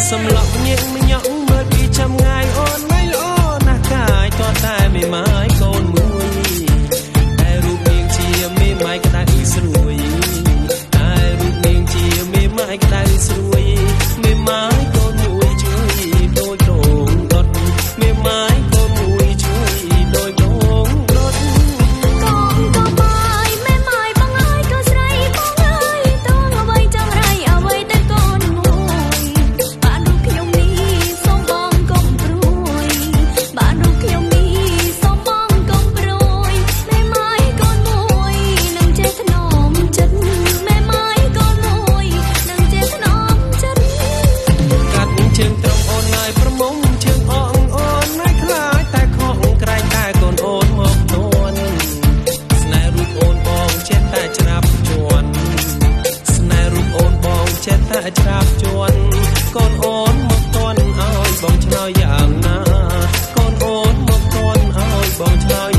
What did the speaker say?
សំឡក់ញឹកញក់មើលពីចាំងាយអូនមិនល្អណាស់កាយតតែមេម៉ាយកូនមួយតែរូបនាងជាមេម៉ាយក្តៅស្រួយតែរូបនាងជាមេម៉ាយក្តៅស្រួយមេម៉ាយកូនមួយជួយដូចដងដុតមេម៉ាយកូនមួយជួយដូចដងដុតកូនក៏បាយមេម៉ាយបងអើយក៏ស្រីបងអើយតួអ្វីចង់រៃអ្វីតែកូនមួយបានរូបខ្ញុំនេះសូមបងកុំព្រួយបានរូបខ្ញុំនេះសូមបងកុំព្រួយមេម៉ាយកូនមួយនឹងចេះថ្នមចិត្តមេម៉ាយកូនមួយនឹងចេះថ្នមចិត្តកាត់ជើងត្រង់អូនងាយប្រមុំជើងអងអូនមិនខ្លាចតែខកក្រែងតែកូនអូនមកទន់ស្នេហ៍រូបអូនបងចេះតែច្រាប់ជន់ស្នេហ៍រូបអូនបងចេះតែច្រាប់ជន់កូនអូនមកទន់ឲ្យបងឆ្លើយយ៉ាងណាកូនអូនមកទន់ឲ្យបងឆ្លើយ